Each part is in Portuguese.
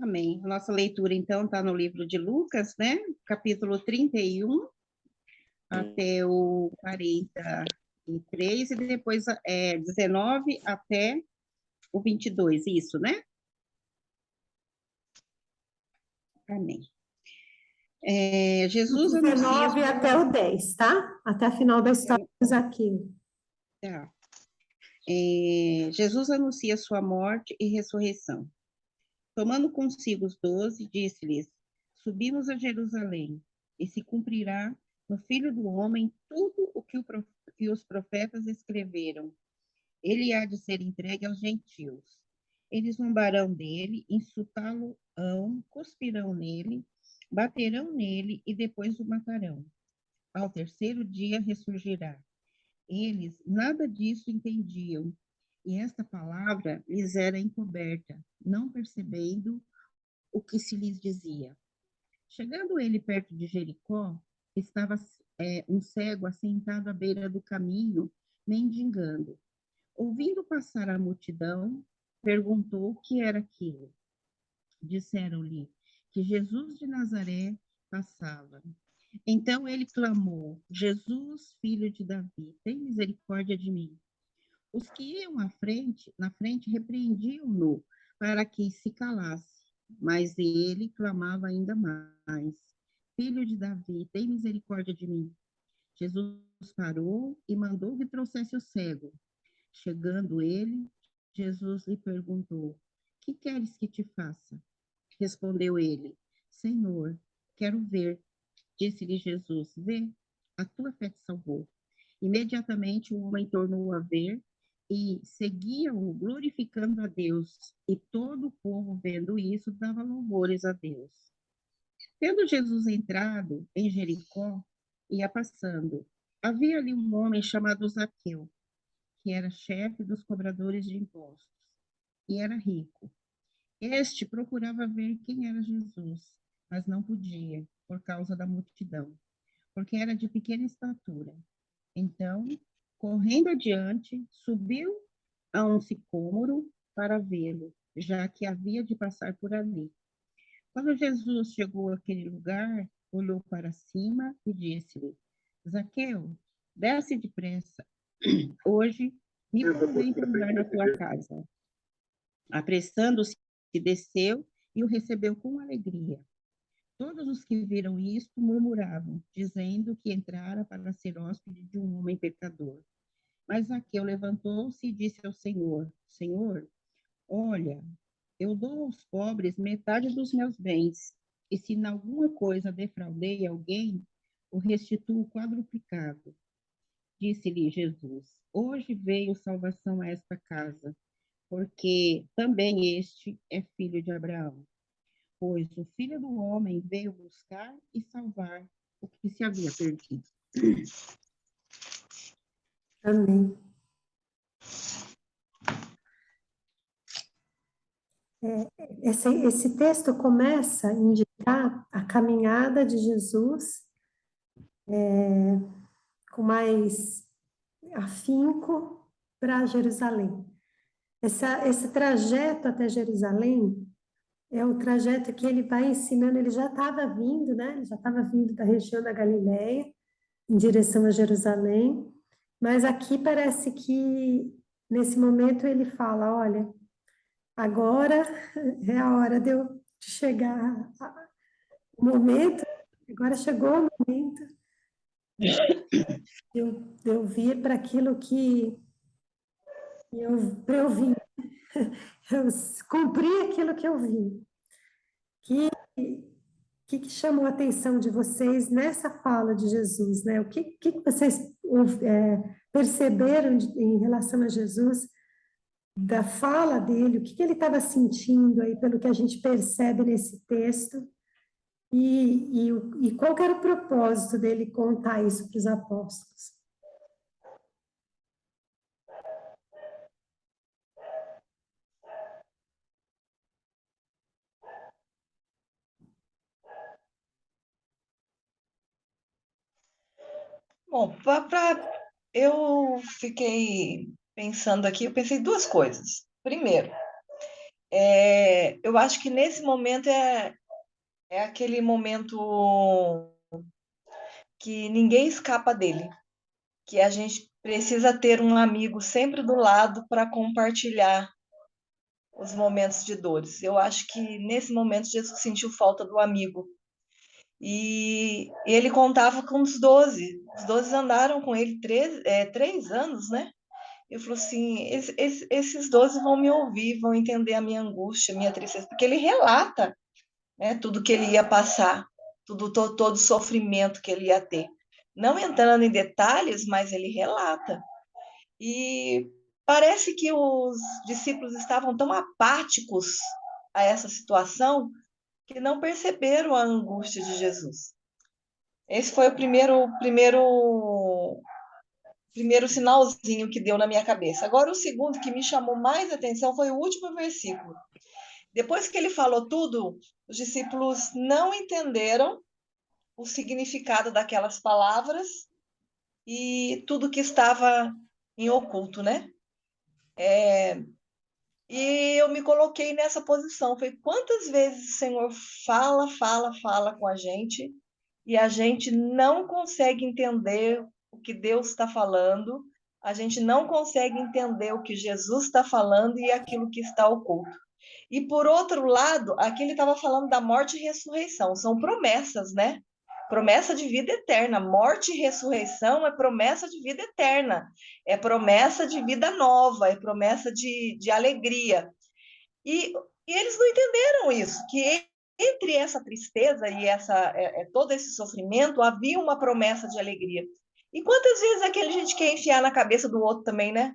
Amém. A nossa leitura, então, está no livro de Lucas, né? Capítulo 31 até o 43, e depois 19 até o 22, isso, né? Amém. Jesus anuncia... 19 até o 10, tá? Até a final da história de Zaqueu. Tá. Jesus anuncia sua morte e ressurreição. Tomando consigo os 12, disse-lhes: Subimos a Jerusalém, e se cumprirá no Filho do Homem tudo o que os profetas escreveram. Ele há de ser entregue aos gentios. Eles zombarão dele, insultá-lo-ão, cuspirão nele, baterão nele e depois o matarão. Ao terceiro dia ressurgirá. Eles nada disso entendiam, e esta palavra lhes era encoberta, não percebendo o que se lhes dizia. Chegando ele perto de Jericó, estava um cego assentado à beira do caminho, mendigando. Ouvindo passar a multidão, perguntou o que era aquilo. Disseram-lhe que Jesus de Nazaré passava. Então ele clamou: Jesus, filho de Davi, tem misericórdia de mim. Os que iam na frente repreendiam-no para que se calasse, mas ele clamava ainda mais: Filho de Davi, tem misericórdia de mim. Jesus parou e mandou que trouxesse o cego. Chegando ele, Jesus lhe perguntou: Que queres que te faça? Respondeu ele: Senhor, quero ver. Disse-lhe Jesus: Vê, a tua fé te salvou. Imediatamente o homem tornou a ver e seguia-o glorificando a Deus. E todo o povo, vendo isso, dava louvores a Deus. Tendo Jesus entrado em Jericó, ia passando. Havia ali um homem chamado Zaqueu, que era chefe dos cobradores de impostos, e era rico. Este procurava ver quem era Jesus, mas não podia, por causa da multidão, porque era de pequena estatura. Então, correndo adiante, subiu a um sicômoro para vê-lo, já que havia de passar por ali. Quando Jesus chegou àquele lugar, olhou para cima e disse-lhe: Zaqueu, desce depressa. Hoje me convém entrar na tua casa. Apressando-se, desceu e o recebeu com alegria. Todos os que viram isto murmuravam, dizendo que entrara para ser hóspede de um homem pecador. Mas Zaqueu levantou-se e disse ao Senhor: Senhor, olha, eu dou aos pobres metade dos meus bens, e se em alguma coisa defraudei alguém, o restituo quadruplicado. Disse-lhe Jesus: Hoje veio salvação a esta casa, porque também este é filho de Abraão. Pois o Filho do Homem veio buscar e salvar o que se havia perdido. Amém. Esse texto começa a indicar a caminhada de Jesus com mais afinco para Jerusalém. Esse trajeto até Jerusalém é o trajeto que ele vai ensinando, ele já estava vindo, né? Ele já estava vindo da região da Galileia, em direção a Jerusalém, mas aqui parece que, nesse momento, ele fala, olha, agora é a hora de eu chegar, o momento, agora chegou o momento de eu vir para aquilo para eu vir, eu cumpri aquilo que eu vim. Que chamou a atenção de vocês nessa fala de Jesus, né? O que vocês perceberam em relação a Jesus, da fala dele, o que ele estava sentindo aí, pelo que a gente percebe nesse texto, e qual que era o propósito dele contar isso para os apóstolos? Bom, eu fiquei pensando aqui, eu pensei duas coisas. Primeiro, Eu acho que nesse momento é aquele momento que ninguém escapa dele, que a gente precisa ter um amigo sempre do lado para compartilhar os momentos de dores. Eu acho que nesse momento Jesus sentiu falta do amigo. E ele contava com os 12. Os 12 andaram com ele 3 anos, né? Eu falou assim: esses 12 vão me ouvir, vão entender a minha angústia, a minha tristeza, porque ele relata, né, tudo que ele ia passar, todo o sofrimento que ele ia ter. Não entrando em detalhes, mas ele relata. E parece que os discípulos estavam tão apáticos a essa situação que não perceberam a angústia de Jesus. Esse foi o primeiro sinalzinho que deu na minha cabeça. Agora, o segundo que me chamou mais atenção foi o último versículo. Depois que ele falou tudo, os discípulos não entenderam o significado daquelas palavras e tudo que estava em oculto, né? E eu me coloquei nessa posição. Foi quantas vezes o Senhor fala com a gente e a gente não consegue entender o que Deus está falando, a gente não consegue entender o que Jesus está falando e aquilo que está oculto. E por outro lado, aqui ele estava falando da morte e ressurreição, são promessas, né? Promessa de vida eterna. Morte e ressurreição é promessa de vida eterna, é promessa de vida nova, é promessa de alegria. E, e eles não entenderam isso, que entre essa tristeza e todo esse sofrimento havia uma promessa de alegria. E quantas vezes aquele gente quer enfiar na cabeça do outro também, né?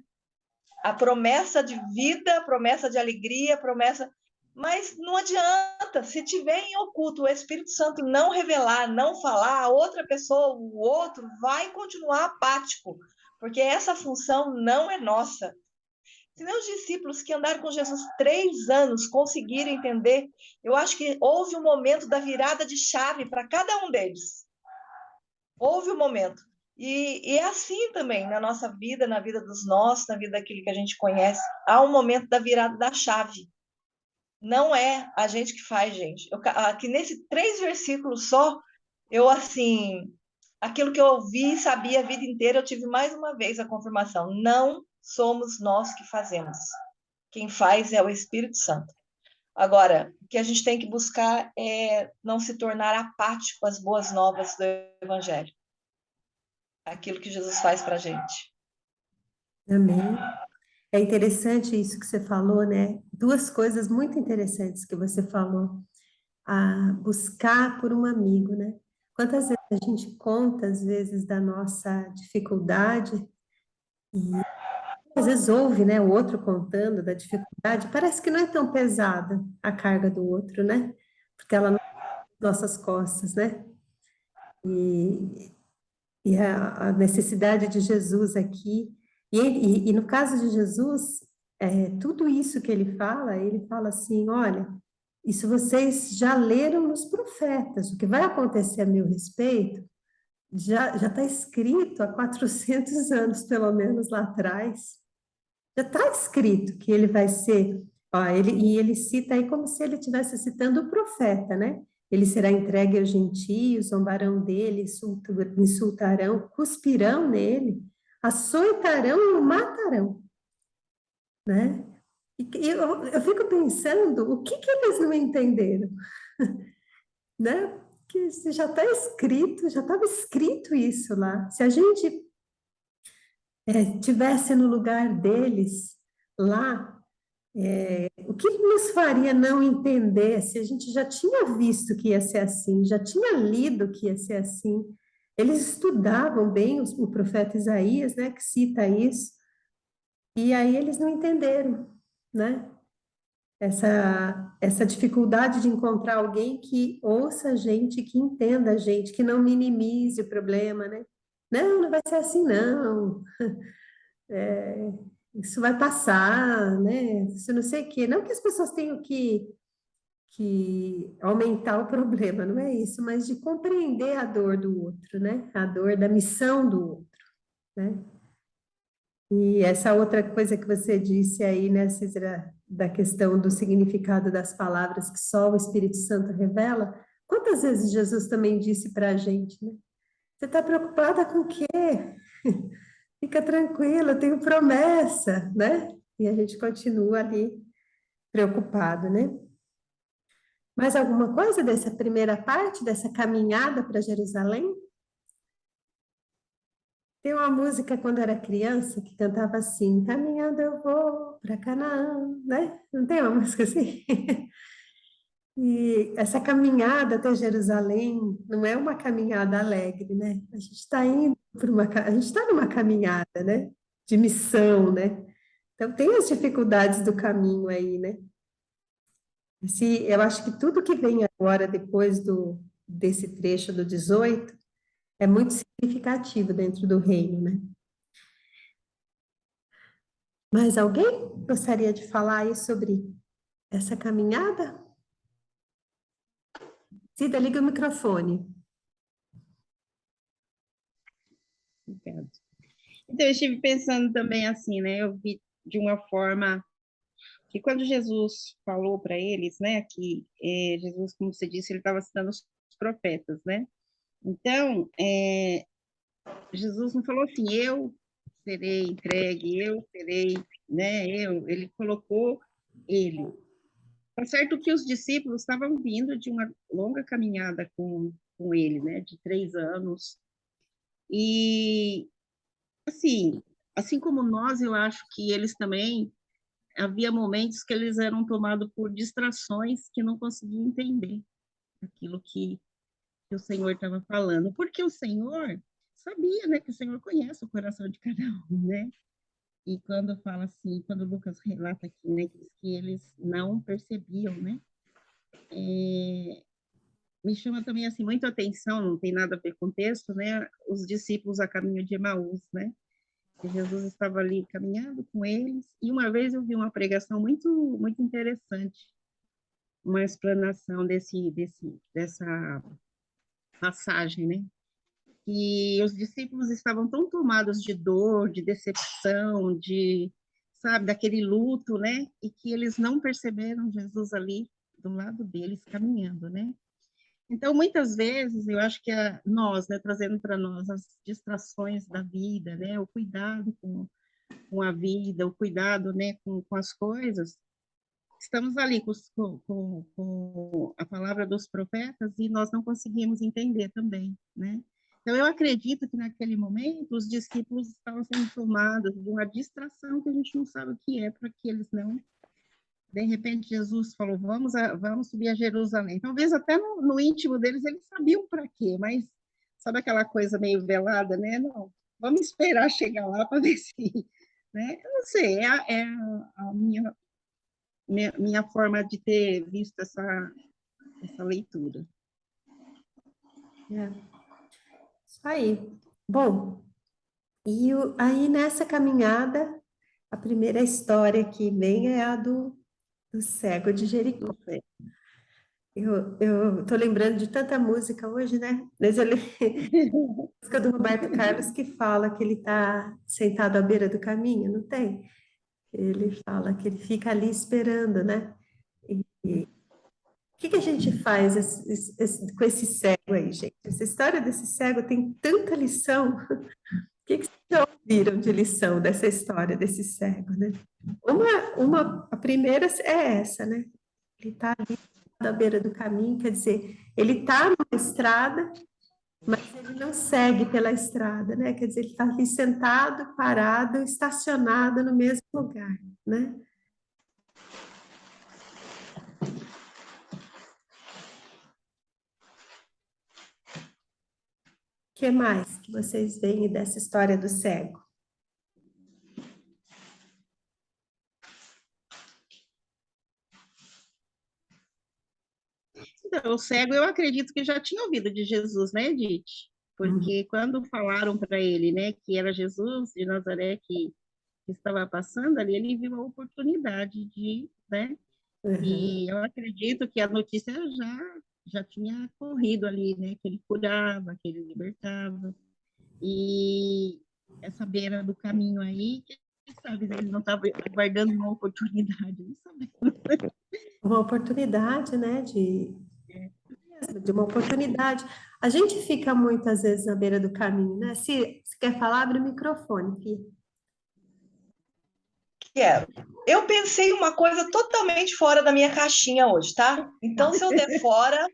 A promessa de vida, a promessa de alegria, a promessa. Mas não adianta, se tiver em oculto, o Espírito Santo não revelar, não falar, a outra pessoa, o outro, vai continuar apático, porque essa função não é nossa. Se nem os discípulos que andaram com Jesus 3 anos conseguiram entender, eu acho que houve um momento da virada de chave para cada um deles. Houve um momento. E é assim também na nossa vida, na vida dos nossos, na vida daquele que a gente conhece. Há um momento da virada da chave. Não é a gente que faz, gente. Aqui nesse 3 versículos só, eu assim, aquilo que eu ouvi e sabia a vida inteira, eu tive mais uma vez a confirmação. Não somos nós que fazemos. Quem faz é o Espírito Santo. Agora, o que a gente tem que buscar é não se tornar apático às boas novas do Evangelho. Aquilo que Jesus faz para a gente. Amém. É interessante isso que você falou, né? Duas coisas muito interessantes que você falou. A buscar por um amigo, né? Quantas vezes a gente conta, às vezes, da nossa dificuldade e às vezes ouve, né, o outro contando da dificuldade, parece que não é tão pesada a carga do outro, né? Porque ela não é nas nossas costas, né? E, e a necessidade de Jesus aqui, e no caso de Jesus, tudo isso que ele fala assim, olha, isso vocês já leram nos profetas, o que vai acontecer a meu respeito, já está escrito há 400 anos, pelo menos lá atrás, já está escrito que ele vai ser, ó, e ele cita aí como se ele estivesse citando o profeta, né? Ele será entregue aos gentios, zombarão dele, insultarão, cuspirão nele, açoitarão e o matarão, né? E eu fico pensando, o que eles não entenderam, né? Que já está escrito, já estava escrito isso lá. Se a gente tivesse no lugar deles lá, o que nos faria não entender se a gente já tinha visto que ia ser assim, já tinha lido que ia ser assim? Eles estudavam bem o profeta Isaías, né, que cita isso, e aí eles não entenderam, né? Essa dificuldade de encontrar alguém que ouça a gente, que entenda a gente, que não minimize o problema, né? Não, não vai ser assim, não. Isso vai passar, né? Isso não sei o quê. Não que as pessoas tenham que aumentar o problema, não é isso, mas de compreender a dor do outro, né? A dor da missão do outro, né? E essa outra coisa que você disse aí, né, Cícera, da questão do significado das palavras que só o Espírito Santo revela, quantas vezes Jesus também disse para a gente, né? Você está preocupada com o quê? Fica tranquila, eu tenho promessa, né? E a gente continua ali preocupado, né? Mais alguma coisa dessa primeira parte, dessa caminhada para Jerusalém? Tem uma música quando eu era criança que cantava assim: caminhando eu vou para Canaã, né? Não tem uma música assim? E essa caminhada até Jerusalém não é uma caminhada alegre, né? A gente está indo para a gente está numa caminhada, né? De missão, né? Então tem as dificuldades do caminho aí, né? Eu acho que tudo que vem agora depois desse trecho do 18 é muito significativo dentro do reino, né? Mais alguém gostaria de falar aí sobre essa caminhada? Cida, liga o microfone. Obrigada. Então, eu estive pensando também assim, né? Eu vi de uma forma que quando Jesus falou para eles, né? Que Jesus, como você disse, ele estava citando os profetas, né? Então, Jesus não falou assim, eu serei entregue, eu serei, né? Ele colocou ele. Tá certo que os discípulos estavam vindo de uma longa caminhada com ele, né? De 3 anos. E, assim como nós, eu acho que eles também, havia momentos que eles eram tomados por distrações que não conseguiam entender aquilo que o Senhor estava falando. Porque o Senhor sabia, né? Que o Senhor conhece o coração de cada um, né? E quando fala assim, quando Lucas relata aqui, né? Que eles não percebiam, né? Me chama também assim muito a atenção, não tem nada a ver com o texto, né? Os discípulos a caminho de Emaús, né? Que Jesus estava ali caminhando com eles, e uma vez eu vi uma pregação muito interessante, uma explanação dessa passagem, né? E os discípulos estavam tão tomados de dor, de decepção, sabe, daquele luto, né? E que eles não perceberam Jesus ali do lado deles caminhando, né? Então, muitas vezes, eu acho que nós, né, trazendo para nós as distrações da vida, né, o cuidado com a vida, o cuidado, né, com as coisas, estamos ali com a palavra dos profetas e nós não conseguimos entender também, né? Então, eu acredito que naquele momento os discípulos estavam sendo tomados de uma distração que a gente não sabe o que é, para que eles não. De repente, Jesus falou: vamos subir a Jerusalém. Talvez até no íntimo deles eles sabiam para quê, mas sabe aquela coisa meio velada, né? Não, vamos esperar chegar lá para ver se. Né? Eu não sei, é a minha forma de ter visto essa leitura. É. Isso aí. Bom, aí nessa caminhada, a primeira história que vem é a do cego de Jericó. Eu tô lembrando de tanta música hoje, né? Mas eu a música do Roberto Carlos que fala que ele está sentado à beira do caminho, não tem? Ele fala que ele fica ali esperando, né? E o que que a gente faz com esse cego aí, gente? Essa história desse cego tem tanta lição. O que que vocês já ouviram de lição dessa história desse cego, né? A primeira é essa, né? Ele está ali à beira do caminho, quer dizer, ele está numa estrada, mas ele não segue pela estrada, né? Quer dizer, ele está ali sentado, parado, estacionado no mesmo lugar, né? O que mais que vocês veem dessa história do cego? Então, o cego, eu acredito que já tinha ouvido de Jesus, né, Edith? Porque quando falaram para ele, né, que era Jesus de Nazaré que estava passando ali, ele viu a oportunidade de, né? Uhum. E eu acredito que a notícia já tinha corrido ali, né? Que ele curava, que ele libertava. E essa beira do caminho aí, quem sabe ele não estava aguardando uma oportunidade, não sabemos. Uma oportunidade, né, de uma oportunidade. A gente fica muitas vezes na beira do caminho, né? Se quer falar, abre o microfone, Fia. Quero. Eu pensei uma coisa totalmente fora da minha caixinha hoje, tá? Então, se eu der fora,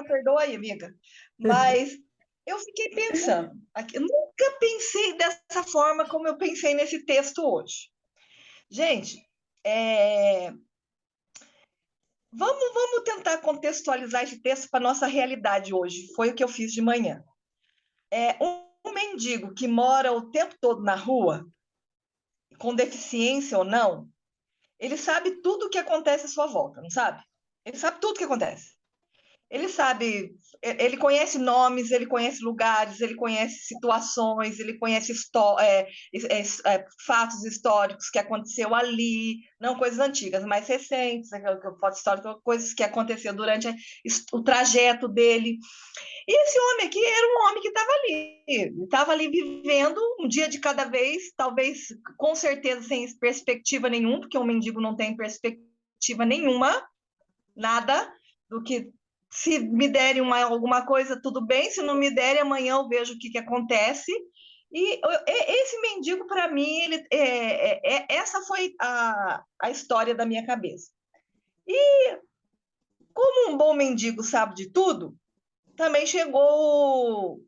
perdoa aí, amiga. Mas eu fiquei pensando, eu nunca pensei dessa forma como eu pensei nesse texto hoje. Gente, vamos tentar contextualizar esse texto para a nossa realidade hoje. Foi o que eu fiz de manhã. Um mendigo que mora o tempo todo na rua, com deficiência ou não, ele sabe tudo o que acontece à sua volta, não sabe? Ele sabe tudo o que acontece. Ele sabe, ele conhece nomes, ele conhece lugares, ele conhece situações, ele conhece fatos históricos que aconteceu ali, não coisas antigas, mais recentes, foto histórica, coisas que aconteceram durante o trajeto dele. E esse homem aqui era um homem que estava ali vivendo um dia de cada vez, talvez com certeza sem perspectiva nenhuma, porque um mendigo não tem perspectiva nenhuma, nada do que se me derem alguma coisa, tudo bem, se não me derem, amanhã eu vejo o que acontece. E esse mendigo, para mim, essa foi a história da minha cabeça. E como um bom mendigo sabe de tudo, também chegou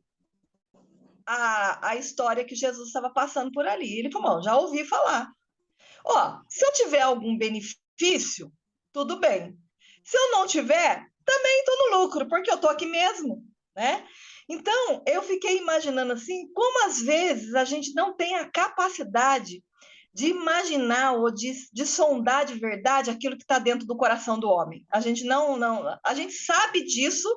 a história que Jesus estava passando por ali. Ele falou, já ouvi falar. Se eu tiver algum benefício, tudo bem. Se eu não tiver, também estou no lucro, porque eu estou aqui mesmo, né? Então, eu fiquei imaginando assim, como às vezes a gente não tem a capacidade de imaginar ou de sondar de verdade aquilo que está dentro do coração do homem. A gente a gente sabe disso,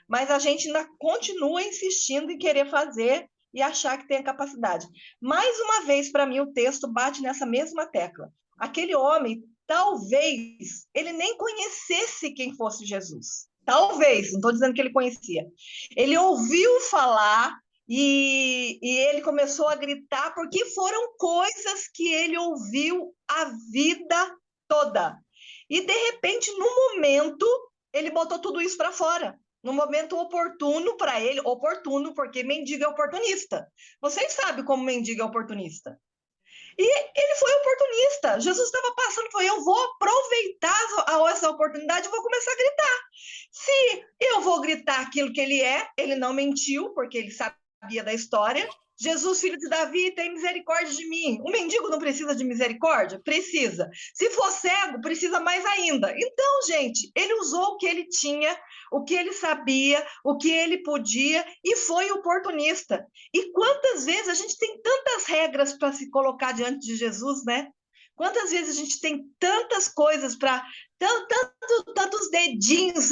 mas a gente ainda continua insistindo em querer fazer e achar que tem a capacidade. Mais uma vez, para mim, o texto bate nessa mesma tecla. Aquele homem, talvez, ele nem conhecesse quem fosse Jesus. Talvez, não estou dizendo que ele conhecia. Ele ouviu falar e ele começou a gritar porque foram coisas que ele ouviu a vida toda. E, de repente, no momento, ele botou tudo isso para fora. No momento oportuno para ele, oportuno, porque mendigo é oportunista. Vocês sabem como mendigo é oportunista. E ele foi oportunista. Jesus estava passando, foi, eu vou aproveitar essa oportunidade e vou começar a gritar. Se eu vou gritar aquilo que ele não mentiu, porque ele sabia da história. Jesus, filho de Davi, tem misericórdia de mim. O mendigo não precisa de misericórdia? Precisa. Se for cego, precisa mais ainda. Então, gente, ele usou o que ele tinha, o que ele sabia, o que ele podia e foi oportunista. E quantas vezes a gente tem tantas regras para se colocar diante de Jesus, né? Quantas vezes a gente tem tantas coisas para... tantos dedinhos...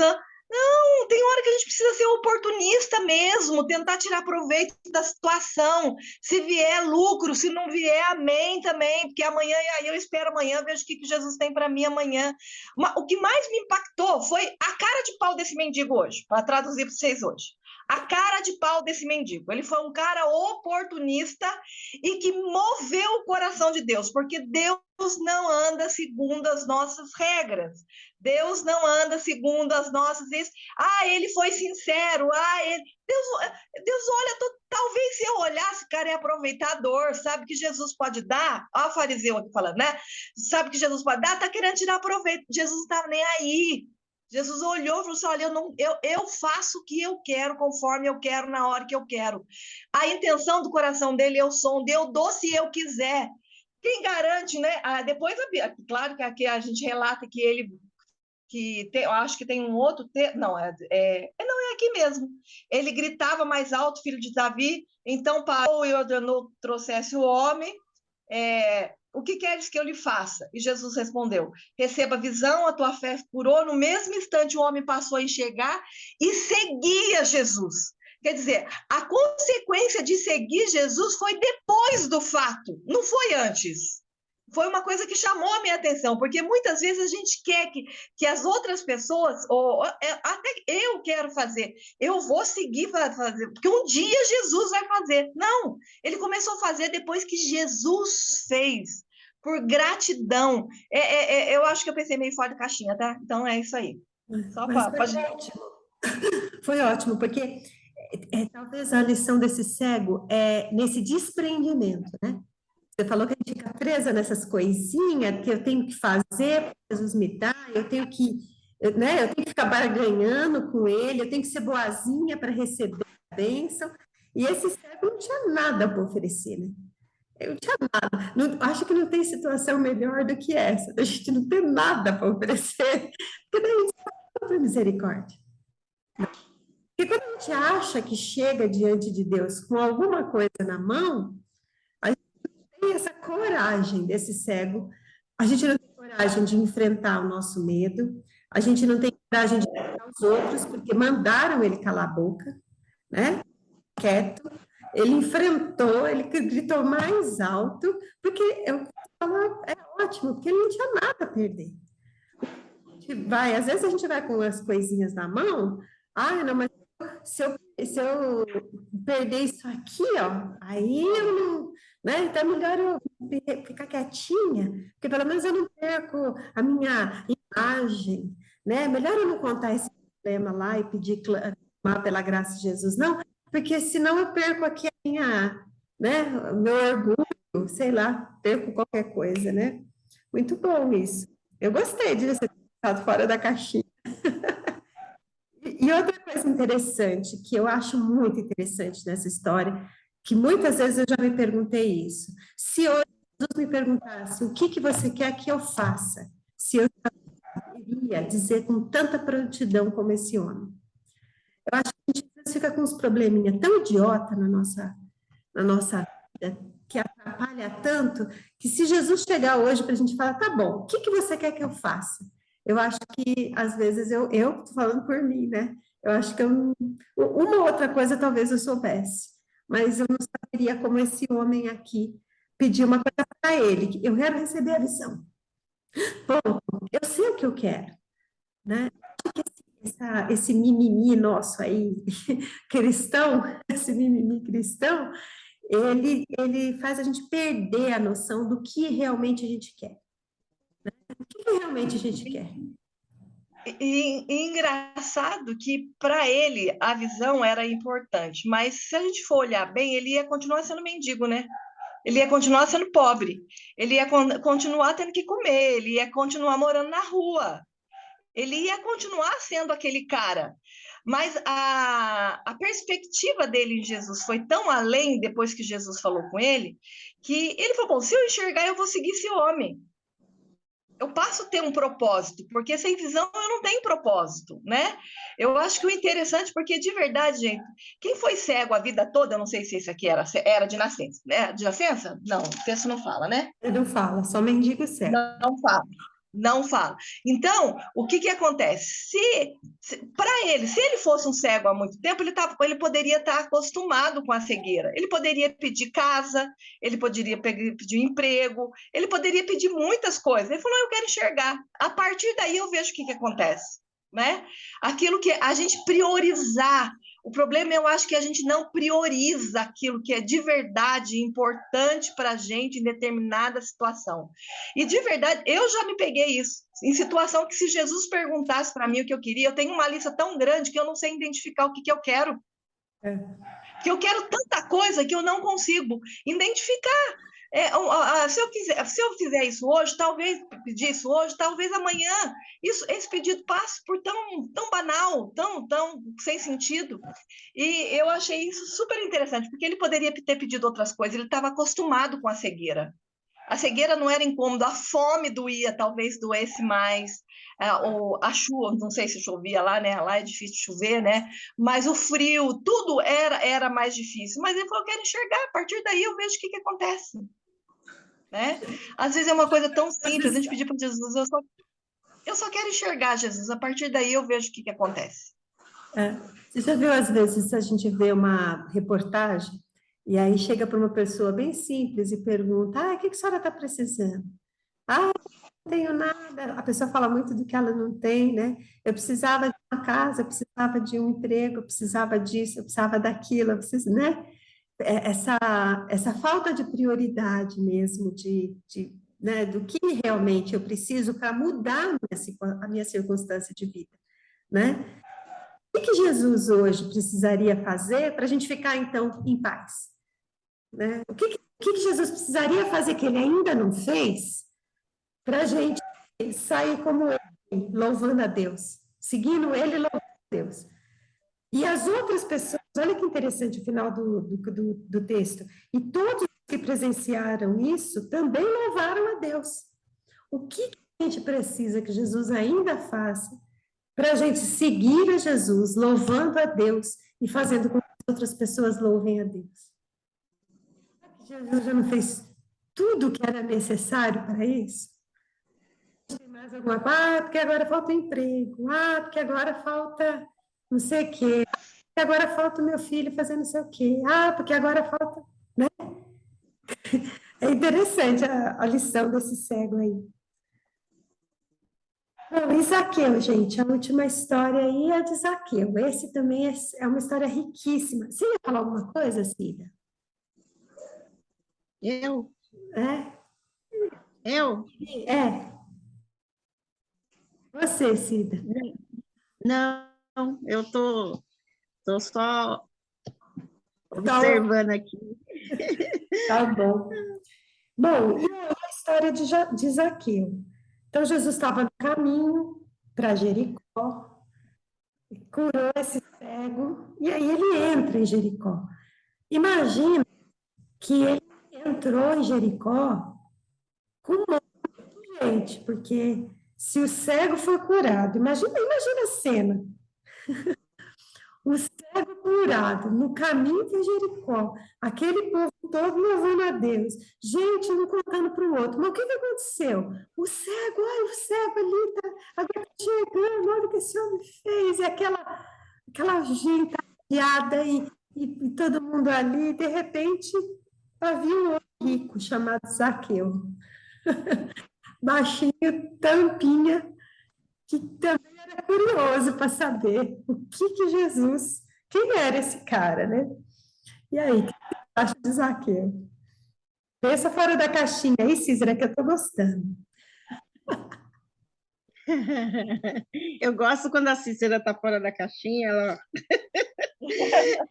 Não, tem hora que a gente precisa ser oportunista mesmo, tentar tirar proveito da situação. Se vier lucro, se não vier, amém também, porque amanhã, aí eu espero amanhã, vejo o que Jesus tem para mim amanhã. O que mais me impactou foi a cara de pau desse mendigo hoje, para traduzir para vocês hoje. A cara de pau desse mendigo. Ele foi um cara oportunista e que moveu o coração de Deus, porque Deus não anda segundo as nossas regras. Deus não anda segundo as nossas... ele foi sincero. Deus olha... Talvez se eu olhasse, cara, é aproveitador, sabe que Jesus pode dar? Olha o fariseu aqui falando, né? Sabe que Jesus pode dar? Tá querendo tirar proveito. Jesus não tá nem aí. Jesus olhou e falou assim, olha, eu faço o que eu quero, conforme eu quero, na hora que eu quero. A intenção do coração dele, eu dou se eu quiser. Quem garante, né? Depois, claro que aqui a gente relata que ele... eu acho que tem um outro... Não, não, é aqui mesmo. Ele gritava mais alto, filho de Davi, então parou e ordenou que trouxesse o homem. O que queres que eu lhe faça? E Jesus respondeu, receba a visão, a tua fé curou. No mesmo instante, o homem passou a enxergar e seguia Jesus. Quer dizer, a consequência de seguir Jesus foi depois do fato, não foi antes. foi uma coisa que chamou a minha atenção, porque muitas vezes a gente quer que as outras pessoas, ou até eu quero fazer, eu vou seguir fazer, porque um dia Jesus vai fazer. Não, ele começou a fazer depois que Jesus fez, por gratidão. Eu acho que eu pensei meio fora da caixinha, tá? Então é isso aí. Só Mas pode... foi ótimo, porque talvez a lição desse cego é nesse desprendimento, né? Você falou que a gente fica presa nessas coisinhas que eu tenho que fazer, Jesus me dá, eu tenho que, né, eu tenho que ficar barganhando com ele, eu tenho que ser boazinha para receber a bênção. E esse cego não tinha nada para oferecer, né? Eu não tinha nada. Acho que não tem situação melhor do que essa, da gente não ter nada para oferecer, porque daí a gente fala por misericórdia. Porque quando a gente acha que chega diante de Deus com alguma coisa na mão, tem essa coragem desse cego, a gente não tem coragem de enfrentar o nosso medo, a gente não tem coragem de enfrentar os outros, porque mandaram ele calar a boca, né? Quieto. Ele enfrentou, ele gritou mais alto, porque eu falo, é ótimo, porque ele não tinha nada a perder. Às vezes a gente vai com as coisinhas na mão, não, mas se eu perder isso aqui, ó, aí eu não, né? Então é melhor eu ficar quietinha, porque pelo menos eu não perco a minha imagem, né? Melhor eu não contar esse problema lá e pedir clamar pela graça de Jesus, não, porque senão eu perco aqui a minha, né? Meu orgulho, sei lá, perco qualquer coisa, né? Muito bom isso. Eu gostei de ser pensado fora da caixinha. E outra coisa interessante, que eu acho muito interessante nessa história, que muitas vezes eu já me perguntei isso. Se hoje Jesus me perguntasse o que você quer que eu faça, se eu iria dizer com tanta prontidão como esse homem. Eu acho que a gente fica com uns probleminha tão idiota na nossa vida, que atrapalha tanto, que se Jesus chegar hoje para a gente falar, tá bom, o que você quer que eu faça? Eu acho que, às vezes, eu estou falando por mim, né? Eu acho que uma outra coisa talvez eu soubesse, mas eu não saberia como esse homem aqui pedir uma coisa para ele, eu quero receber a lição. Bom, eu sei o que eu quero, né? Esse mimimi nosso aí, cristão, esse mimimi cristão, ele faz a gente perder a noção do que realmente a gente quer. Né? O que realmente a gente quer. E engraçado que para ele a visão era importante, mas se a gente for olhar bem, ele ia continuar sendo mendigo, né? Ele ia continuar sendo pobre, ele ia continuar tendo que comer, ele ia continuar morando na rua, ele ia continuar sendo aquele cara. Mas a perspectiva dele em Jesus foi tão além, depois que Jesus falou com ele, que ele falou, bom, se eu enxergar, eu vou seguir esse homem. Eu passo a ter um propósito, porque sem visão eu não tenho propósito, né? Eu acho que o interessante, porque de verdade, gente, quem foi cego a vida toda, eu não sei se esse aqui era de nascença, né? De nascença? Não, o texto não fala, né? Ele não fala, só mendigo cego. Não fala. Não fala. Então, o que acontece? Para ele, se ele fosse um cego há muito tempo, ele poderia estar acostumado com a cegueira. Ele poderia pedir casa, ele poderia pedir emprego, ele poderia pedir muitas coisas. Ele falou, eu quero enxergar. A partir daí eu vejo o que acontece. Né? Aquilo que a gente priorizar. O problema, eu acho que a gente não prioriza aquilo que é de verdade importante para a gente em determinada situação. E de verdade, eu já me peguei isso, em situação que se Jesus perguntasse para mim o que eu queria, eu tenho uma lista tão grande que eu não sei identificar o que eu quero. Que eu quero tanta coisa que eu não consigo identificar. Se eu fizer isso hoje, talvez pedir isso hoje, talvez amanhã esse pedido passe por tão banal, tão sem sentido. E eu achei isso super interessante, porque ele poderia ter pedido outras coisas, ele estava acostumado com a cegueira. A cegueira não era incômodo, a fome doía, talvez doesse mais, a chuva, não sei se chovia lá, né? Lá é difícil de chover, né? Mas o frio, tudo era mais difícil. Mas ele falou, eu quero enxergar, a partir daí eu vejo o que acontece. Né? Às vezes é uma coisa tão simples, a gente pedir para Jesus, eu só quero enxergar, Jesus, a partir daí eu vejo o que acontece. Você já viu, às vezes, a gente vê uma reportagem E aí chega para uma pessoa bem simples e pergunta: o que que a senhora está precisando? Ah, não tenho nada. A pessoa fala muito do que ela não tem, né? Eu precisava de uma casa, eu precisava de um emprego, eu precisava disso, eu precisava daquilo, eu preciso, né? Essa falta de prioridade mesmo, né, do que realmente eu preciso para mudar a minha circunstância de vida, né? O que Jesus hoje precisaria fazer para a gente ficar, então, em paz? Né? O que Jesus precisaria fazer que ele ainda não fez para a gente sair como ele, louvando a Deus, seguindo ele, louvando a Deus? E as outras pessoas, olha que interessante o final do texto, e todos que presenciaram isso também louvaram a Deus. O que a gente precisa que Jesus ainda faça para a gente seguir a Jesus, louvando a Deus e fazendo com que as outras pessoas louvem a Deus? Jesus já não fez tudo o que era necessário para isso? Tem mais alguma coisa? Ah, porque agora falta emprego. Ah, porque agora falta não sei o quê. Ah, porque agora falta o meu filho fazendo não sei o quê. Ah, porque agora falta, né? É interessante a lição desse cego aí. Bom, e Zaqueu, gente, a última história aí é de Zaqueu. Esse também é uma história riquíssima. Você ia falar alguma coisa, Cida? Eu? É? Eu? É, você, Cida. Não, eu tô só Então, observando aqui. tá bom. Bom, e aí a história de Zaqueu. Então, Jesus estava no caminho para Jericó, curou esse cego, e aí ele entra em Jericó. Imagina que ele entrou em Jericó com um monte de gente, porque se o cego foi curado, imagina a cena. O cego curado, no caminho de Jericó, aquele povo todo louvando a Deus, gente um contando para o outro, mas o que que aconteceu? O cego, ai, o cego ali, agora está chegando, olha o que esse homem fez, e aquela gente piada e todo mundo ali, de repente, havia um homem rico chamado Zaqueu, baixinho, tampinha, que também era curioso para saber o que Jesus, quem era esse cara, né? E aí, o que você acha de Zaqueu? Pensa fora da caixinha aí, Cícera, que eu tô gostando. Eu gosto quando a Cícera está fora da caixinha,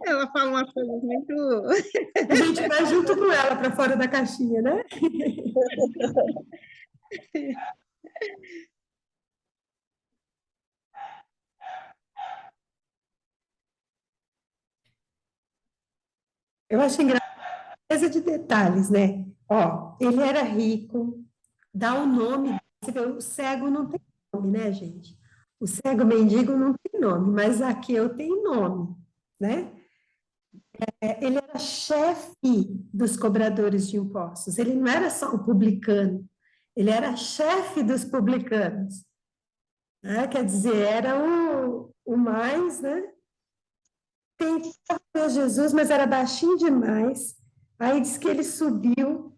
ela fala umas coisas muito. A gente vai junto com ela para fora da caixinha, né? Eu acho engraçado de detalhes, né? Ó, ele era rico, dá o nome, você vê, o cego não tem nome, né, gente? O cego mendigo não tem nome, mas Zaqueu tem nome, né? Ele era chefe dos cobradores de impostos, ele não era só um publicano, ele era chefe dos publicanos, né? Quer dizer, era o mais, né? Tentava ver Jesus, mas era baixinho demais. Aí diz que ele subiu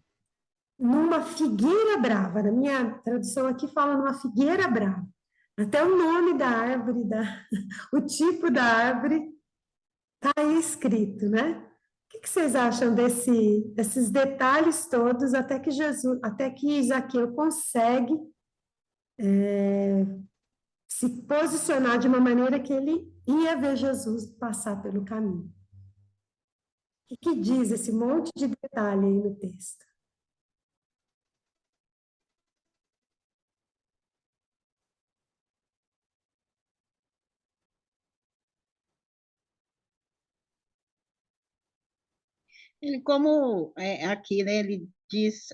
numa figueira brava. Na minha tradução aqui fala numa figueira brava. Até o nome da árvore, o tipo da árvore está aí escrito, né? O que vocês acham desses detalhes todos até que Zaqueu consegue se posicionar de uma maneira que ele ia ver Jesus passar pelo caminho? O que diz esse monte de detalhe aí no texto? Ele, como aqui, né, ele diz.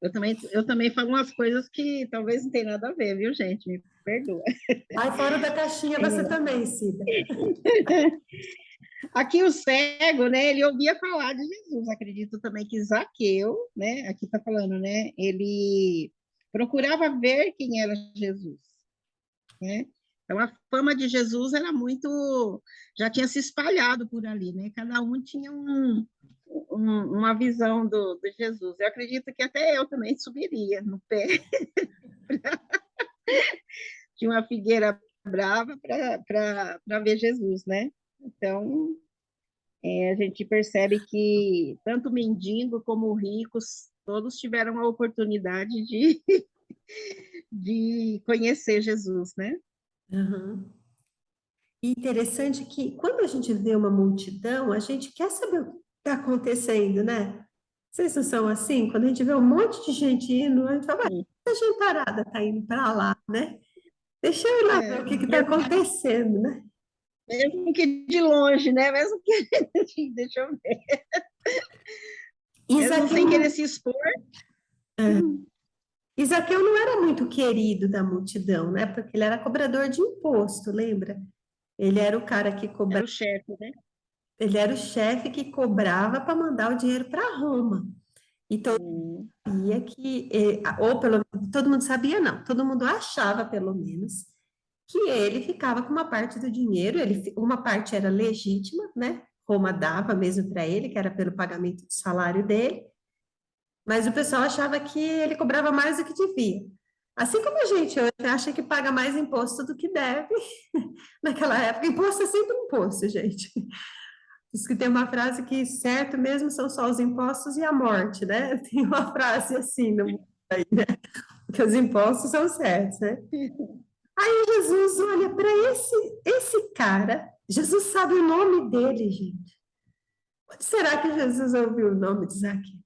Eu também falo umas coisas que talvez não tenha nada a ver, viu, gente? Me perdoa. Vai fora da caixinha você É, também, Cida. aqui o cego, né, ele ouvia falar de Jesus. Acredito também que Zaqueu, né, aqui está falando, né, ele procurava ver quem era Jesus, né? Então a fama de Jesus era muito, já tinha se espalhado por ali, né? Cada um tinha uma visão do Jesus. Eu acredito que até eu também subiria no pé de uma figueira brava para ver Jesus, né? Então, a gente percebe que tanto o mendigo como os ricos, todos tiveram a oportunidade de conhecer Jesus, né? Aham. E interessante que quando a gente vê uma multidão, a gente quer saber o que está acontecendo, né? Vocês não são assim? Quando a gente vê um monte de gente indo, a gente fala, "Ué, essa gente parada está indo para lá, né? Deixa eu ir lá ver o que está acontecendo, né?" Mesmo que de longe, né? Mesmo que deixa eu ver. E Mesmo sem querer se expor. Zaqueu não era muito querido da multidão, né? Porque ele era cobrador de imposto, lembra? Ele era o cara que Era cobrava, o chefe, né? ele era o chefe que cobrava para mandar o dinheiro para Roma. E todo mundo sabia que, ou pelo menos, todo mundo sabia, não, todo mundo achava, pelo menos, que ele ficava com uma parte do dinheiro, uma parte era legítima, né? Roma dava mesmo para ele, que era pelo pagamento do salário dele, mas o pessoal achava que ele cobrava mais do que devia. Assim como a gente hoje acha que paga mais imposto do que deve, naquela época, imposto é sempre imposto, gente. Diz que tem uma frase que certo mesmo são só os impostos e a morte, né? Tem uma frase assim no mundo aí, né? Que os impostos são certos, né? Aí Jesus olha para esse cara, Jesus sabe o nome dele, gente. Onde será que Jesus ouviu o nome de Zaqueu?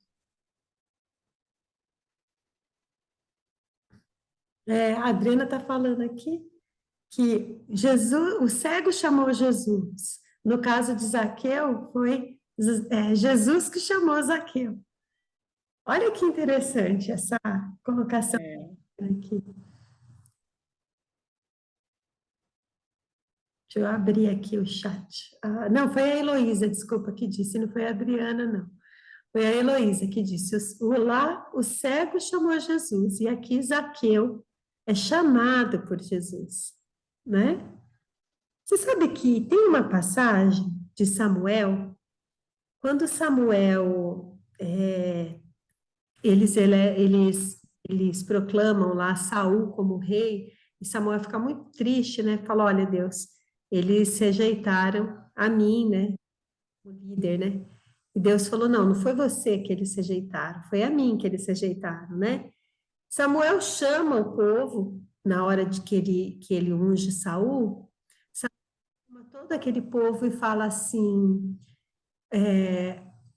A Adriana está falando aqui que Jesus, o cego chamou Jesus. No caso de Zaqueu, foi Jesus que chamou Zaqueu. Olha que interessante essa colocação aqui. Deixa eu abrir aqui o chat. Não, foi a Heloísa, desculpa, que disse, não foi a Adriana, não. Foi a Heloísa que disse, lá o cego chamou Jesus, e aqui Zaqueu é chamado por Jesus, né? Você sabe que tem uma passagem de Samuel, quando Samuel, eles proclamam lá Saul como rei, e Samuel fica muito triste, né? Fala, olha, Deus, eles se rejeitaram a mim, né? O líder, né? E Deus falou, não, não foi você que eles se rejeitaram, foi a mim que eles se rejeitaram, né? Samuel chama o povo, na hora de que ele unge Saul, chama todo aquele povo e fala assim,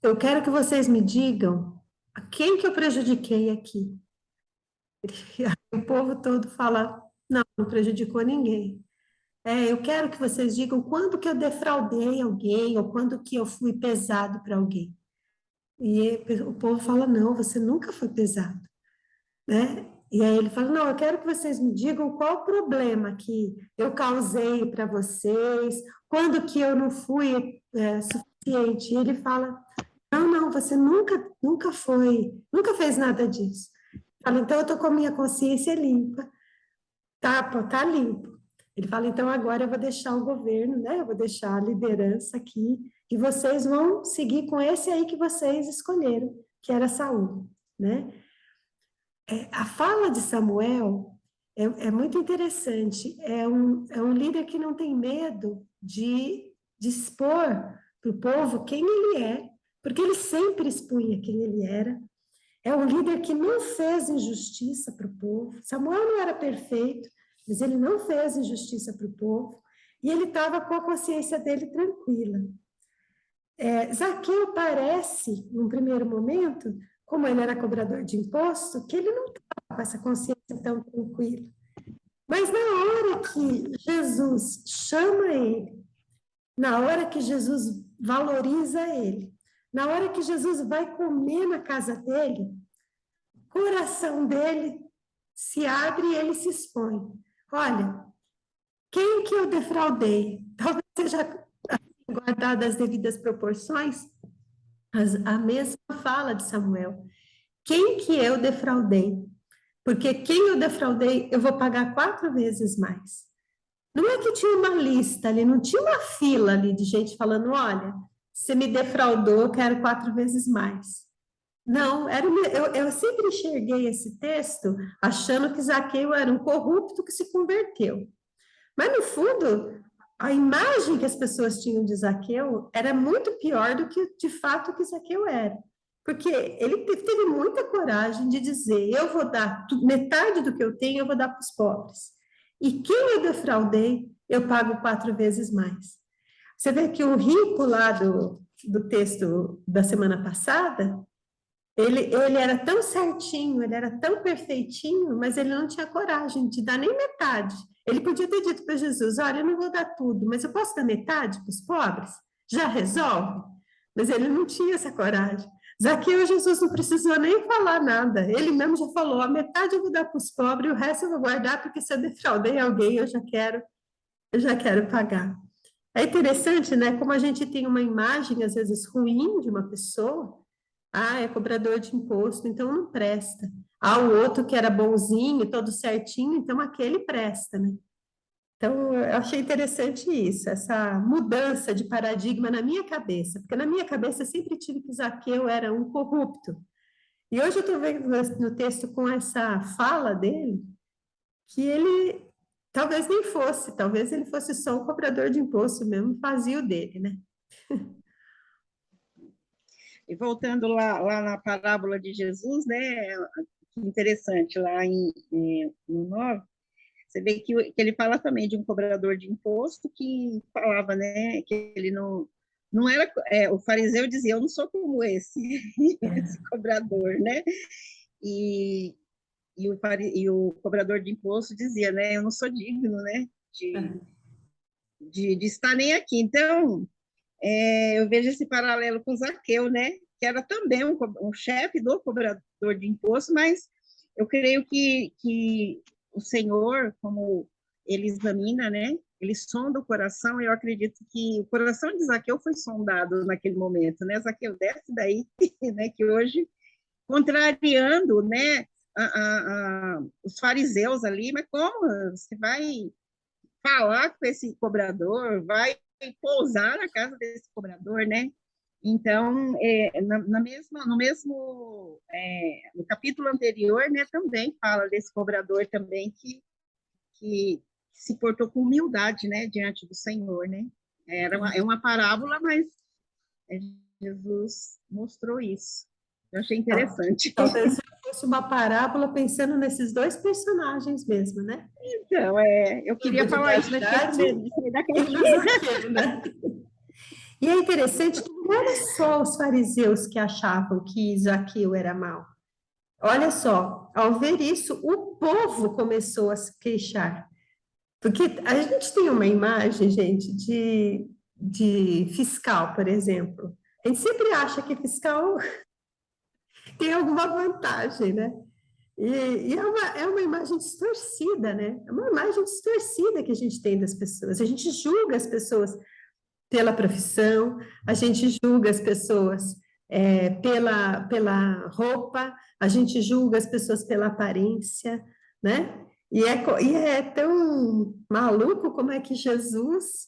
eu quero que vocês me digam a quem que eu prejudiquei aqui. O povo todo fala, não, não prejudicou ninguém. Eu quero que vocês digam quando que eu defraudei alguém ou quando que eu fui pesado para alguém. E o povo fala, não, você nunca foi pesado, né? E aí ele fala, não, eu quero que vocês me digam qual o problema que eu causei para vocês, quando que eu não fui suficiente. E ele fala, não, não, você nunca fez nada disso. Fala, então eu tô com a minha consciência limpa, tá limpo. Ele fala, então agora eu vou deixar o governo, né? Eu vou deixar a liderança aqui e vocês vão seguir com esse aí que vocês escolheram, que era Saul, né? A fala de Samuel é muito interessante. É um líder que não tem medo de expor para o povo quem ele é, porque ele sempre expunha quem ele era. É um líder que não fez injustiça para o povo. Samuel não era perfeito, mas ele não fez injustiça para o povo. E ele estava com a consciência dele tranquila. Zaqueu parece, num primeiro momento, como ele era cobrador de imposto, que ele não estava com essa consciência tão tranquila. Mas na hora que Jesus chama ele, na hora que Jesus valoriza ele, na hora que Jesus vai comer na casa dele, o coração dele se abre e ele se expõe. Olha, quem que eu defraudei? Talvez seja guardada as devidas proporções, a mesma fala de Samuel. Quem que eu defraudei? Porque quem eu defraudei, eu vou pagar 4 vezes mais. Não é que tinha uma lista ali, não tinha uma fila ali de gente falando, olha, você me defraudou, eu quero 4 vezes mais. Não, eu sempre enxerguei esse texto achando que Zaqueu era um corrupto que se converteu. Mas, no fundo, a imagem que as pessoas tinham de Zaqueu era muito pior do que, de fato, que Zaqueu era. Porque ele teve muita coragem de dizer, eu vou dar metade do que eu tenho, eu vou dar para os pobres. E quem eu defraudei, eu pago 4 vezes mais. Você vê que o rico lá do texto da semana passada, ele era tão certinho, ele era tão perfeitinho, mas ele não tinha coragem de dar nem metade. Ele podia ter dito para Jesus, olha, eu não vou dar tudo, mas eu posso dar metade para os pobres? Já resolve? Mas ele não tinha essa coragem. Zaqueu, Jesus não precisou nem falar nada. Ele mesmo já falou, a metade eu vou dar para os pobres, o resto eu vou guardar, porque se eu defraudei alguém, eu já quero pagar. É interessante, né, como a gente tem uma imagem, às vezes, ruim de uma pessoa. Ah, é cobrador de imposto, então não presta. Ah, o outro que era bonzinho, todo certinho, então aquele presta, né? Então, eu achei interessante isso, essa mudança de paradigma na minha cabeça, porque na minha cabeça eu sempre tive que Zaqueu era um corrupto. E hoje eu estou vendo no texto com essa fala dele, que ele talvez nem fosse, talvez ele fosse só um cobrador de imposto mesmo, fazia o dele, né? E voltando lá na parábola de Jesus, né, que interessante, lá no 9, você vê que ele fala também de um cobrador de imposto que falava, né, que ele não era, o fariseu dizia, eu não sou como esse cobrador, né, e o cobrador de imposto dizia, né, eu não sou digno, né, de estar nem aqui. Então, eu vejo esse paralelo com Zaqueu, né, que era também um chefe do cobrador de imposto, mas eu creio que o Senhor, como ele examina, né, ele sonda o coração, e eu acredito que o coração de Zaqueu foi sondado naquele momento, né, Zaqueu, desce daí, né, que hoje, contrariando, né, os fariseus ali, mas como você vai falar com esse cobrador, vai pousar na casa desse cobrador, né? Então, no capítulo anterior, né, também fala desse cobrador também que se portou com humildade, né, diante do Senhor, né? É uma parábola, mas Jesus mostrou isso. Eu achei interessante. Talvez fosse uma parábola pensando nesses 2 personagens mesmo, né? Então, eu queria falar isso, mas né? E é interessante que não era só os fariseus que achavam que Zaqueu era mau. Olha só, ao ver isso, o povo começou a se queixar. Porque a gente tem uma imagem, gente, de fiscal, por exemplo. A gente sempre acha que fiscal tem alguma vantagem, né? E é uma imagem distorcida, né? É uma imagem distorcida que a gente tem das pessoas. A gente julga as pessoas pela profissão, a gente julga as pessoas pela roupa, a gente julga as pessoas pela aparência, né? E é tão maluco como é que Jesus,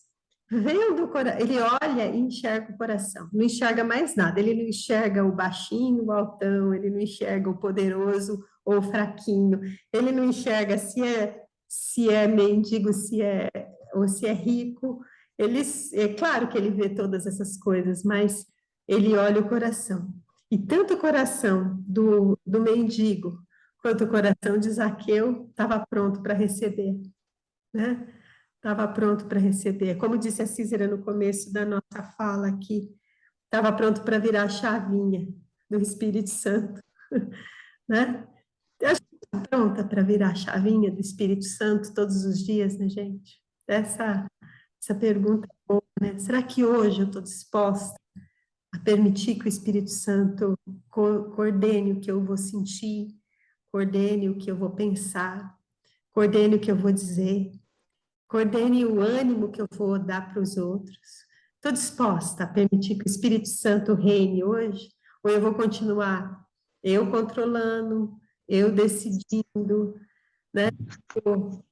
vendo o coração, ele olha e enxerga o coração, não enxerga mais nada, ele não enxerga o baixinho, o altão, ele não enxerga o poderoso ou o fraquinho, ele não enxerga se é mendigo, ou se é rico. É claro que ele vê todas essas coisas, mas ele olha o coração. E tanto o coração do mendigo quanto o coração de Zaqueu estava pronto para receber, né? Estava pronto para receber. Como disse a Cícera no começo da nossa fala aqui, estava pronto para virar a chavinha do Espírito Santo, né? Eu acho que está pronta para virar a chavinha do Espírito Santo todos os dias, né, gente? Essa pergunta é boa, né? Será que hoje eu estou disposta a permitir que o Espírito Santo coordene o que eu vou sentir, coordene o que eu vou pensar, coordene o que eu vou dizer, coordene o ânimo que eu vou dar para os outros? Estou disposta a permitir que o Espírito Santo reine hoje? Ou eu vou continuar eu controlando, eu decidindo, né?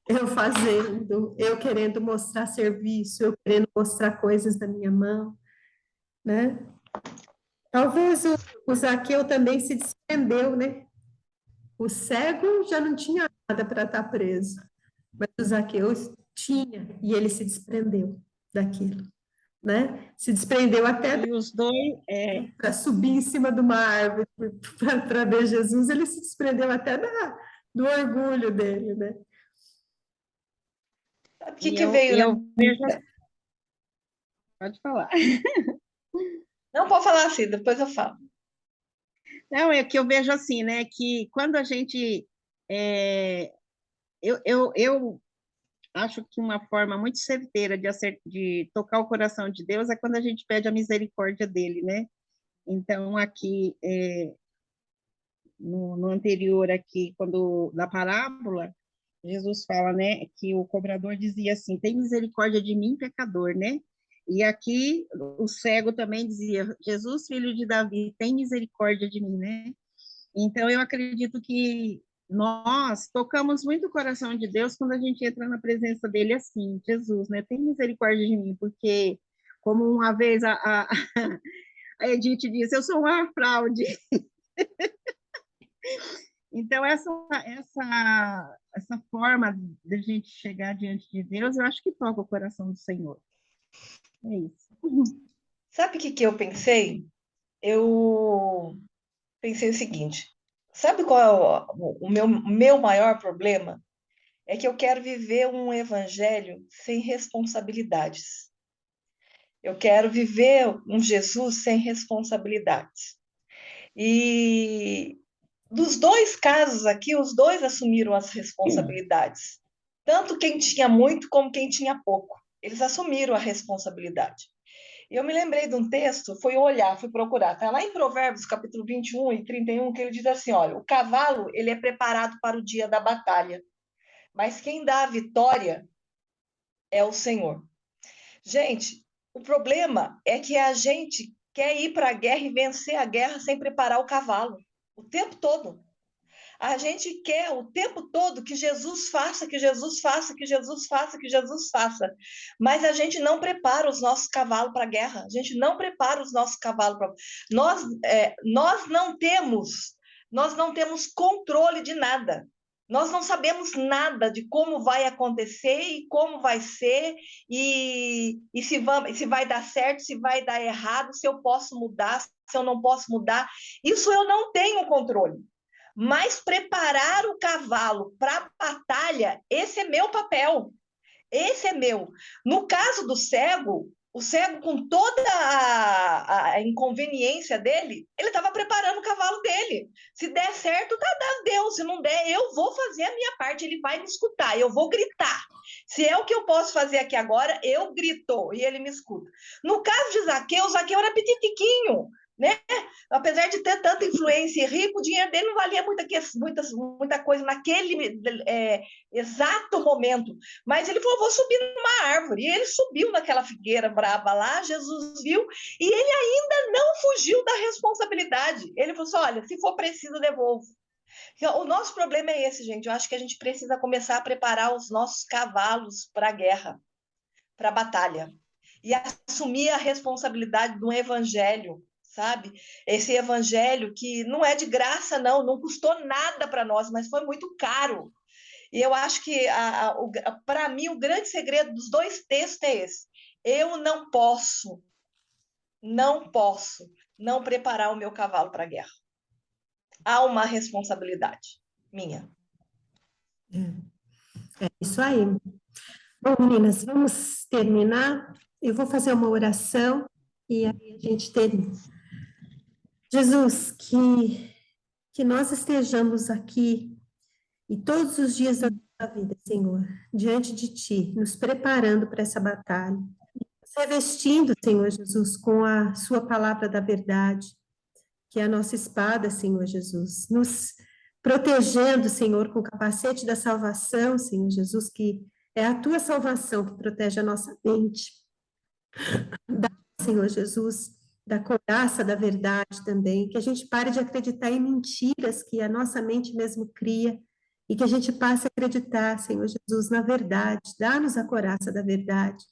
Eu fazendo, eu querendo mostrar serviço, eu querendo mostrar coisas da minha mão, né? Talvez o Zaqueu também se desprendeu, né? O cego já não tinha nada para estar preso, mas o Zaqueu tinha, e ele se desprendeu daquilo, né? Se desprendeu até E os dois, para subir em cima de uma árvore para ver Jesus, ele se desprendeu até do orgulho dele, né? Sabe o que veio eu vejo... Pode falar. Não, pode falar assim, depois eu falo. Não, é que eu vejo assim, né, que quando a gente... eu acho que uma forma muito certeira de tocar o coração de Deus é quando a gente pede a misericórdia dele, né? Então, aqui, no anterior aqui, quando na parábola, Jesus fala, né, que o cobrador dizia assim, tem misericórdia de mim, pecador, né? E aqui o cego também dizia, Jesus, filho de Davi, tem misericórdia de mim, né? Então, eu acredito que nós tocamos muito o coração de Deus quando a gente entra na presença dele assim, Jesus, né? Tem misericórdia de mim, porque, como uma vez a Edith disse, eu sou uma fraude. Então, essa forma de a gente chegar diante de Deus, eu acho que toca o coração do Senhor. É isso. Sabe o que eu pensei? Eu pensei o seguinte: sabe qual é o meu maior problema? É que eu quero viver um evangelho sem responsabilidades. Eu quero viver um Jesus sem responsabilidades. E dos dois casos aqui, os dois assumiram as responsabilidades. Tanto quem tinha muito como quem tinha pouco. Eles assumiram a responsabilidade. E eu me lembrei de um texto, fui procurar. Está lá em Provérbios, capítulo 21 e 31, que ele diz assim, olha, o cavalo, ele é preparado para o dia da batalha, mas quem dá a vitória é o Senhor. Gente, o problema é que a gente quer ir para a guerra e vencer a guerra sem preparar o cavalo, o tempo todo. A gente quer o tempo todo que Jesus faça, que Jesus faça, que Jesus faça, que Jesus faça. Mas a gente não prepara os nossos cavalos para a guerra. A gente não prepara os nossos cavalos para... Nós não temos controle de nada. Nós não sabemos nada de como vai acontecer e como vai ser, e se vai dar certo, se vai dar errado, se eu posso mudar, se eu não posso mudar. Isso eu não tenho controle. Mas preparar o cavalo para a batalha, esse é meu papel. Esse é meu. No caso do cego, o cego, com toda a inconveniência dele, ele estava preparando o cavalo dele. Se der certo, tá dando Deus. Se não der, eu vou fazer a minha parte. Ele vai me escutar, eu vou gritar. Se é o que eu posso fazer aqui agora, eu grito e ele me escuta. No caso de Zaqueu, o Zaqueu era petitiquinho, né? Apesar de ter tanta influência e rico, o dinheiro dele não valia muita coisa naquele exato momento. Mas ele falou, vou subir numa árvore. E ele subiu naquela figueira brava lá, Jesus viu, e ele ainda não fugiu da responsabilidade. Ele falou assim, olha, se for preciso, devolvo. O nosso problema é esse, gente. Eu acho que a gente precisa começar a preparar os nossos cavalos para a guerra, para a batalha. E assumir a responsabilidade do evangelho, sabe? Esse evangelho que não é de graça, não custou nada para nós, mas foi muito caro. E eu acho que, para mim, o grande segredo dos dois textos é esse. Eu não posso não preparar o meu cavalo para a guerra. Há uma responsabilidade minha. É isso aí. Bom, meninas, vamos terminar. Eu vou fazer uma oração e aí a gente termina. Jesus, que nós estejamos aqui e todos os dias da nossa vida, Senhor, diante de Ti, nos preparando para essa batalha, nos revestindo, Senhor Jesus, com a Sua palavra da verdade, que é a nossa espada, Senhor Jesus, nos protegendo, Senhor, com o capacete da salvação, Senhor Jesus, que é a Tua salvação que protege a nossa mente. Dá, Senhor Jesus, da couraça da verdade também, que a gente pare de acreditar em mentiras que a nossa mente mesmo cria, e que a gente passe a acreditar, Senhor Jesus, na verdade. Dá-nos a couraça da verdade.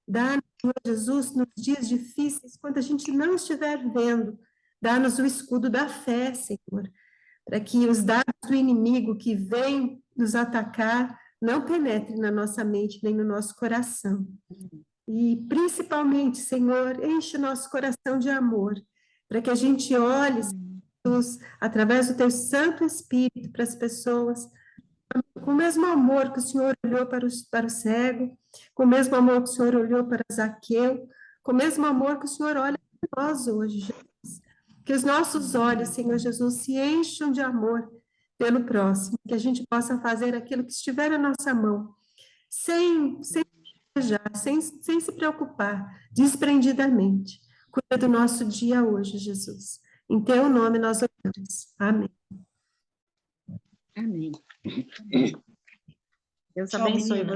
Dá-nos, Senhor Jesus, nos dias difíceis, quando a gente não estiver vendo, dá-nos o escudo da fé, Senhor, para que os dardos do inimigo que vem nos atacar não penetrem na nossa mente nem no nosso coração. E, principalmente, Senhor, enche o nosso coração de amor, para que a gente olhe, Jesus, através do Teu Santo Espírito, para as pessoas, com o mesmo amor que o Senhor olhou para o cego, com o mesmo amor que o Senhor olhou para Zaqueu, com o mesmo amor que o Senhor olha para nós hoje, Jesus. Que os nossos olhos, Senhor Jesus, se encham de amor pelo próximo, que a gente possa fazer aquilo que estiver na nossa mão, sem desejar, sem se preocupar, desprendidamente. Cuida do nosso dia hoje, Jesus. Em Teu nome nós oramos. Amém. Amém. Deus Tchau, abençoe menina.